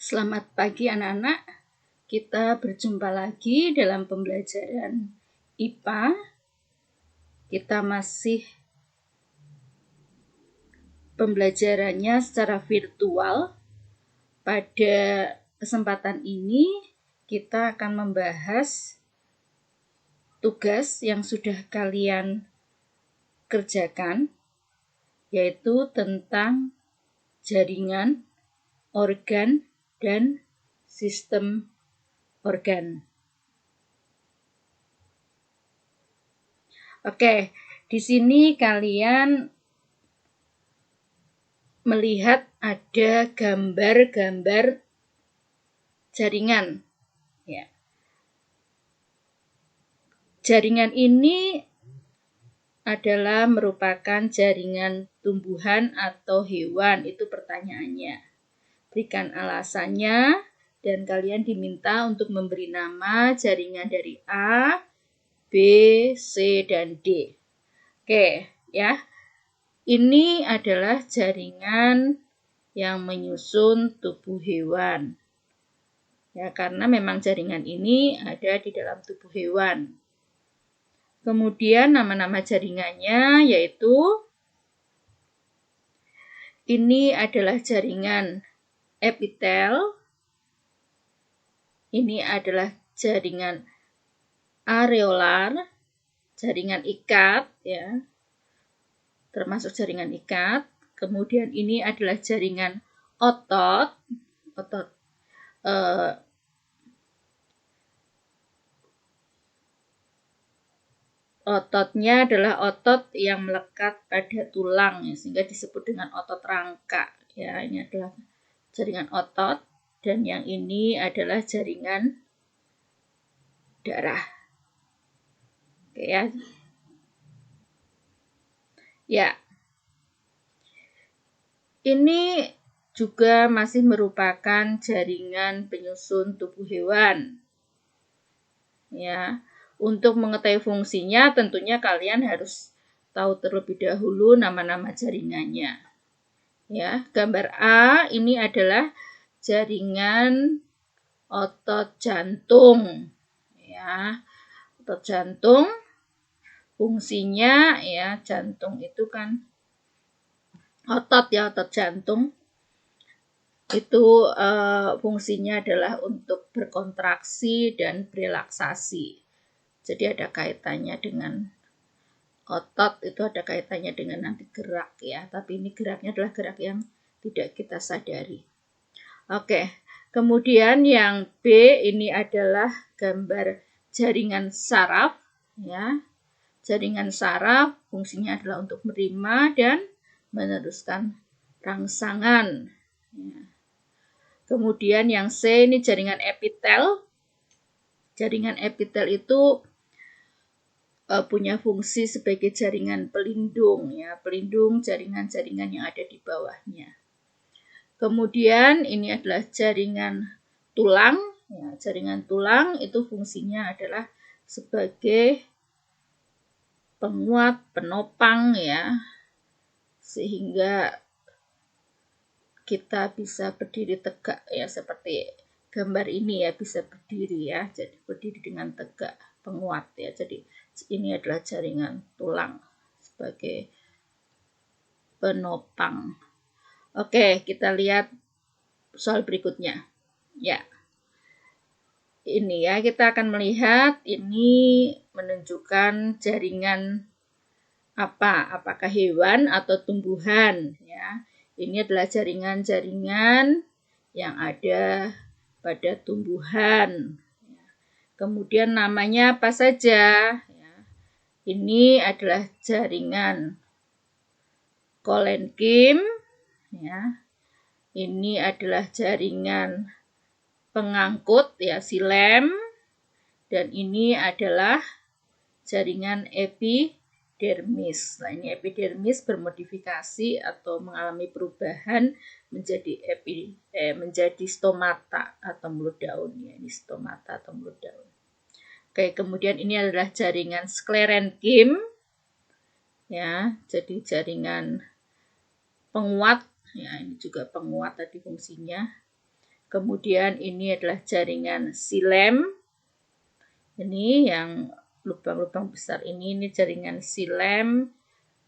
Selamat pagi anak-anak, kita berjumpa lagi dalam pembelajaran IPA. Kita masih pembelajarannya secara virtual. Pada kesempatan ini kita akan membahas tugas yang sudah kalian kerjakan, yaitu tentang jaringan, organ, dan sistem organ. Oke, di sini kalian melihat ada gambar-gambar jaringan. Ya. Jaringan ini adalah merupakan jaringan tumbuhan atau hewan, itu pertanyaannya. Berikan alasannya dan kalian diminta untuk memberi nama jaringan dari A, B, C, dan D. Oke, ya. Ini adalah jaringan yang menyusun tubuh hewan. Ya, karena memang jaringan ini ada di dalam tubuh hewan. Kemudian nama-nama jaringannya yaitu ini adalah jaringan epitel. Ini adalah jaringan areolar, jaringan ikat ya. Termasuk jaringan ikat. Kemudian ini adalah jaringan otot. Ototnya adalah otot yang melekat pada tulang ya, sehingga disebut dengan otot rangka ya. Ini adalah jaringan otot dan yang ini adalah jaringan darah. Oke ya. Ya. Ini juga masih merupakan jaringan penyusun tubuh hewan. Ya. Untuk mengetahui fungsinya tentunya kalian harus tahu terlebih dahulu nama-nama jaringannya. Ya, gambar A ini adalah jaringan otot jantung. Ya, otot jantung fungsinya ya, jantung itu kan otot ya, otot jantung itu fungsinya adalah untuk berkontraksi dan berelaksasi. Jadi ada kaitannya dengan otot, itu ada kaitannya dengan nanti gerak ya, tapi ini geraknya adalah gerak yang tidak kita sadari. Oke, kemudian yang B ini adalah gambar jaringan saraf ya. Jaringan saraf fungsinya adalah untuk menerima dan meneruskan rangsangan ya. Kemudian yang C ini jaringan epitel. Jaringan epitel itu punya fungsi sebagai jaringan pelindung ya, pelindung jaringan-jaringan yang ada di bawahnya. Kemudian ini adalah jaringan tulang ya, jaringan tulang itu fungsinya adalah sebagai penguat, penopang ya, sehingga kita bisa berdiri tegak ya, seperti gambar ini ya, bisa berdiri ya, jadi berdiri dengan tegak, penguat ya. Jadi ini adalah jaringan tulang sebagai penopang. Oke, kita lihat soal berikutnya. Ya. Ini ya, kita akan melihat ini menunjukkan jaringan apa? Apakah hewan atau tumbuhan ya. Ini adalah jaringan-jaringan yang ada pada tumbuhan. Kemudian namanya apa saja? Ini adalah jaringan kolenkim ya. Ini adalah jaringan pengangkut ya, silem, dan ini adalah jaringan epidermis. Nah, ini epidermis bermodifikasi atau mengalami perubahan menjadi stomata atau mulut daun ya. Ini stomata atau mulut daun. Oke, kemudian ini adalah jaringan sklerenkim ya, jadi jaringan penguat ya, ini juga penguat tadi fungsinya. Kemudian ini adalah jaringan xilem. Ini yang lubang-lubang besar ini jaringan xilem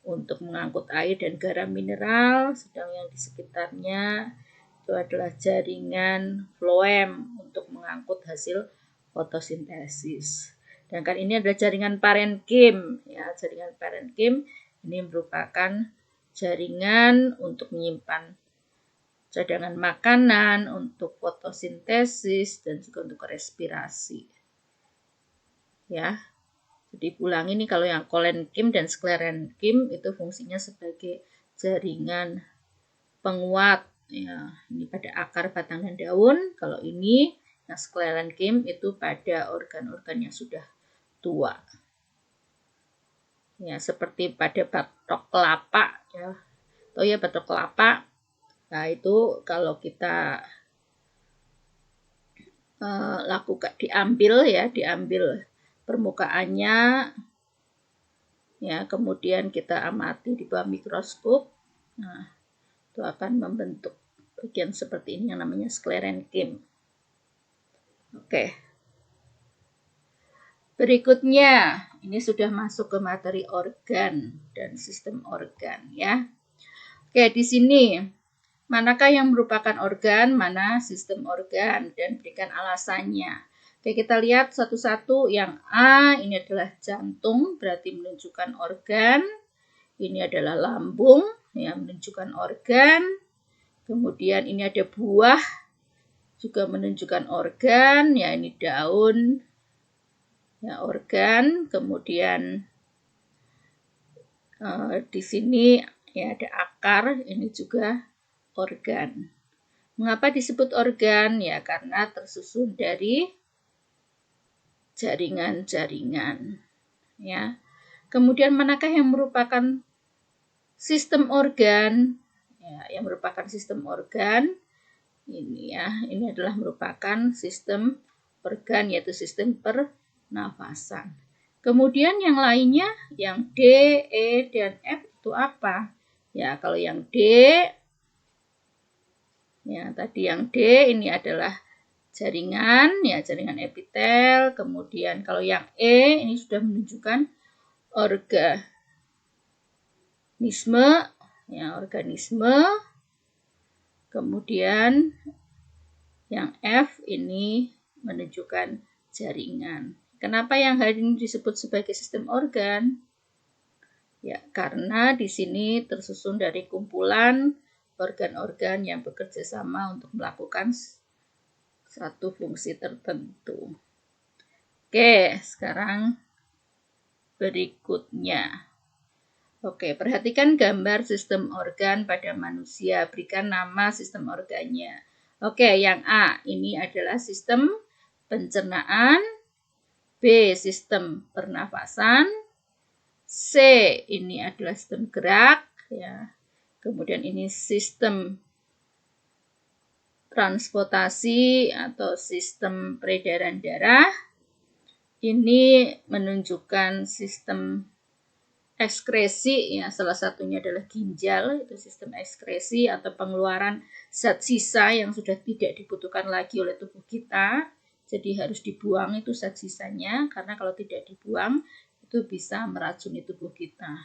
untuk mengangkut air dan garam mineral, sedang yang di sekitarnya itu adalah jaringan floem untuk mengangkut hasil fotosintesis. Sedangkan ini adalah jaringan parenkim. Ya, jaringan parenkim ini merupakan jaringan untuk menyimpan cadangan makanan, untuk fotosintesis, dan juga untuk respirasi. Ya, jadi ulang ini kalau yang kolenkim dan sklerenkim itu fungsinya sebagai jaringan penguat. Ya, ini pada akar, batang, dan daun. Kalau ini yang sklerenkim itu pada organ-organ yang sudah tua. Ya, seperti pada batok kelapa. Ya, atau ya batok kelapa. Nah, itu kalau kita lakukan diambil permukaannya, ya, kemudian kita amati di bawah mikroskop. Nah, itu akan membentuk bagian seperti ini yang namanya sklerenkim. Oke. Berikutnya, ini sudah masuk ke materi organ dan sistem organ, ya. Oke, di sini manakah yang merupakan organ, mana sistem organ, dan berikan alasannya. Oke, kita lihat satu-satu. Yang A ini adalah jantung, berarti menunjukkan organ. Ini adalah lambung, yang menunjukkan organ. Kemudian ini ada buah, juga menunjukkan organ. Ya, ini daun, ya, organ. Kemudian di sini ya ada akar, ini juga organ. Mengapa disebut organ? Ya, karena tersusun dari jaringan-jaringan. Ya. Kemudian manakah yang merupakan sistem organ? Ya, yang merupakan sistem organ ini ya, ini adalah merupakan sistem organ, yaitu sistem pernafasan. Kemudian yang lainnya, yang D, E, dan F itu apa? Ya, kalau yang D, ya tadi yang D ini adalah jaringan, ya jaringan epitel. Kemudian kalau yang E ini sudah menunjukkan organisme, ya organisme. Kemudian yang F ini menunjukkan jaringan. Kenapa yang hari ini disebut sebagai sistem organ? Ya, karena di sini tersusun dari kumpulan organ-organ yang bekerja sama untuk melakukan satu fungsi tertentu. Oke, sekarang berikutnya. Oke, perhatikan gambar sistem organ pada manusia. Berikan nama sistem organnya. Oke, yang A ini adalah sistem pencernaan, B sistem pernafasan, C ini adalah sistem gerak, ya. Kemudian ini sistem transportasi atau sistem peredaran darah. Ini menunjukkan sistem ekskresi, ya, salah satunya adalah ginjal, itu sistem ekskresi atau pengeluaran zat sisa yang sudah tidak dibutuhkan lagi oleh tubuh kita, jadi harus dibuang itu zat sisanya, karena kalau tidak dibuang itu bisa meracuni tubuh kita.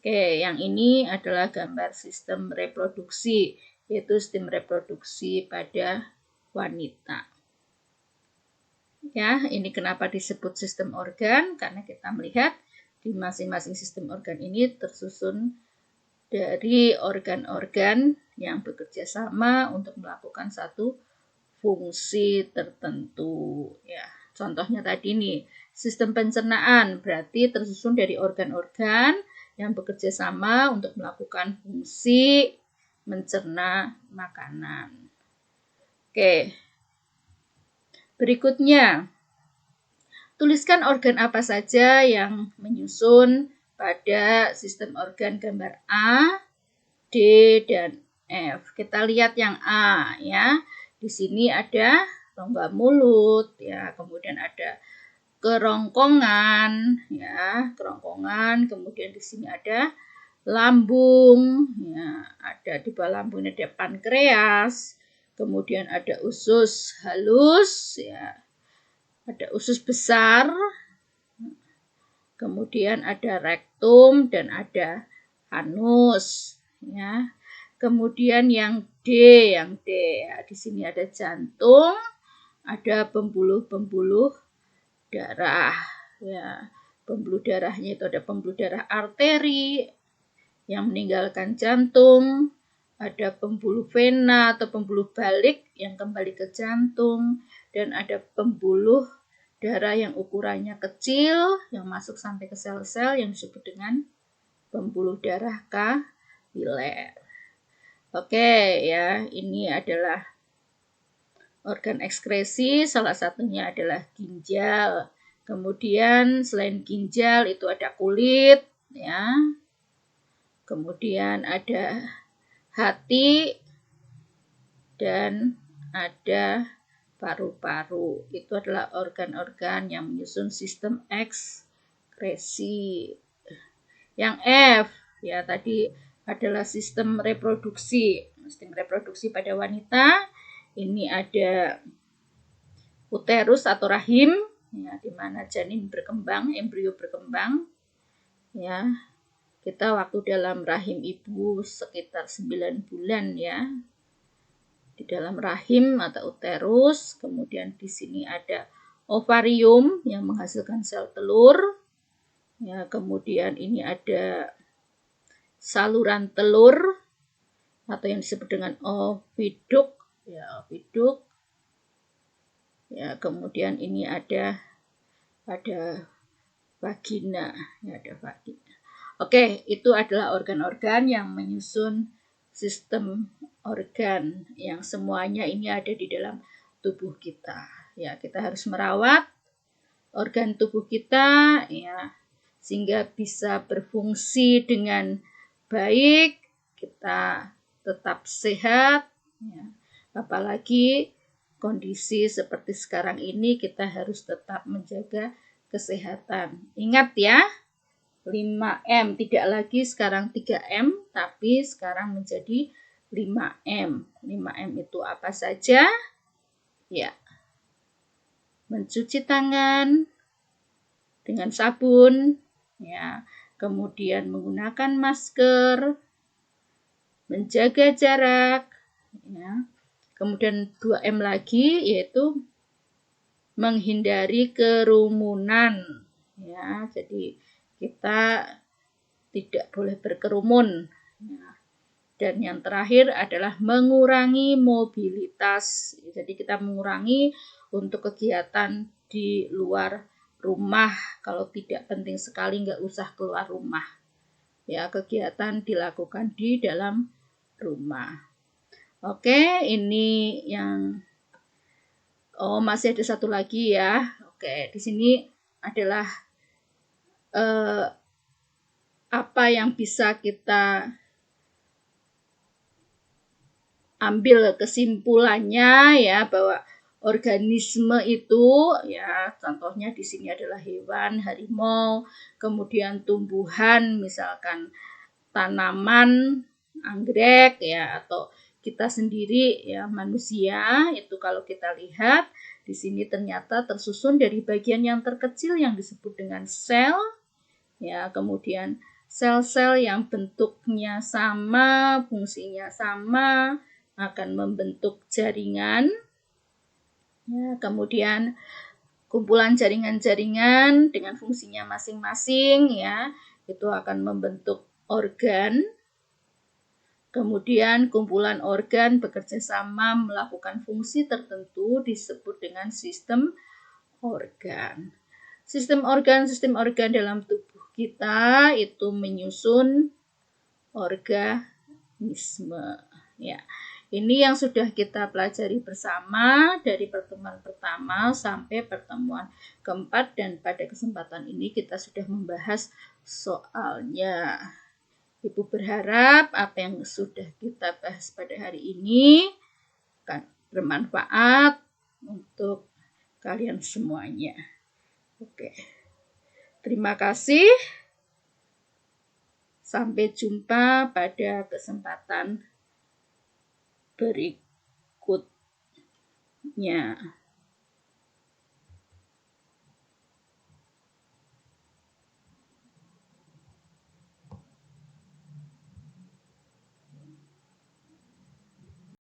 Oke, yang ini adalah gambar sistem reproduksi, yaitu sistem reproduksi pada wanita. Ya, ini kenapa disebut sistem organ, karena kita melihat di masing-masing sistem organ ini tersusun dari organ-organ yang bekerja sama untuk melakukan satu fungsi tertentu. Ya, contohnya tadi nih, sistem pencernaan berarti tersusun dari organ-organ yang bekerja sama untuk melakukan fungsi mencerna makanan. Oke. Berikutnya, tuliskan organ apa saja yang menyusun pada sistem organ gambar A, D, dan F. Kita lihat yang A, ya. Di sini ada rongga mulut, ya. Kemudian ada kerongkongan, ya, kerongkongan. Kemudian di sini ada lambung, ya. Ada di bawah lambung ini ada pankreas. kemudian ada usus halus, ya, ada usus besar, kemudian ada rektum dan ada anus, ya. Kemudian yang D ya, di sini ada jantung, ada pembuluh-pembuluh darah, ya. Pembuluh darahnya itu ada pembuluh darah arteri yang meninggalkan jantung, ada pembuluh vena atau pembuluh balik yang kembali ke jantung, dan ada pembuluh darah yang ukurannya kecil yang masuk sampai ke sel-sel yang disebut dengan pembuluh darah kapiler. Oke, ya, ini adalah organ ekskresi, salah satunya adalah ginjal. Kemudian selain ginjal itu ada kulit, ya. Kemudian ada hati dan ada paru-paru. Itu adalah organ-organ yang menyusun sistem ekskresi. Yang F, ya, tadi adalah sistem reproduksi. Sistem reproduksi pada wanita, ini ada uterus atau rahim, ya, di mana janin berkembang, embrio berkembang, ya. Kita waktu dalam rahim ibu sekitar 9 bulan, ya, di dalam rahim atau uterus. Kemudian di sini ada ovarium yang menghasilkan sel telur, ya. Kemudian ini ada saluran telur atau yang disebut dengan oviduk, ya, oviduk, ya. Kemudian ini ada vagina, ya, ada vagina. Oke, itu adalah organ-organ yang menyusun sistem organ yang semuanya ini ada di dalam tubuh kita. Ya, kita harus merawat organ tubuh kita, ya, sehingga bisa berfungsi dengan baik, kita tetap sehat, ya. Apalagi kondisi seperti sekarang ini, kita harus tetap menjaga kesehatan. Ingat, ya, 5M, tidak lagi sekarang 3M, tapi sekarang menjadi 5M. 5M itu apa saja? Ya, mencuci tangan dengan sabun, ya, kemudian menggunakan masker, menjaga jarak, ya. Kemudian 2M lagi, yaitu menghindari kerumunan, ya. Jadi kita tidak boleh berkerumun, ya. Dan yang terakhir adalah mengurangi mobilitas. Jadi kita mengurangi untuk kegiatan di luar rumah. Kalau tidak penting sekali, nggak usah keluar rumah. Ya, kegiatan dilakukan di dalam rumah. Oke, ini yang masih ada satu lagi, ya. Oke, di sini adalah apa yang bisa kita ambil kesimpulannya, ya, bahwa organisme itu, ya, contohnya di sini adalah hewan, harimau, kemudian tumbuhan, misalkan tanaman, anggrek, ya, atau kita sendiri, ya, manusia. Itu kalau kita lihat di sini ternyata tersusun dari bagian yang terkecil yang disebut dengan sel, ya, kemudian sel-sel yang bentuknya sama, fungsinya sama, akan membentuk jaringan, ya, kemudian kumpulan jaringan-jaringan dengan fungsinya masing-masing, ya, itu akan membentuk organ. Kemudian kumpulan organ bekerja sama melakukan fungsi tertentu disebut dengan sistem organ. Sistem organ dalam tubuh kita itu menyusun organisme, ya. Ini yang sudah kita pelajari bersama dari pertemuan pertama sampai pertemuan keempat, dan pada kesempatan ini kita sudah membahas soalnya. Ibu berharap apa yang sudah kita bahas pada hari ini akan bermanfaat untuk kalian semuanya. Oke. Terima kasih. Sampai jumpa pada kesempatan berikutnya. selanjutnya.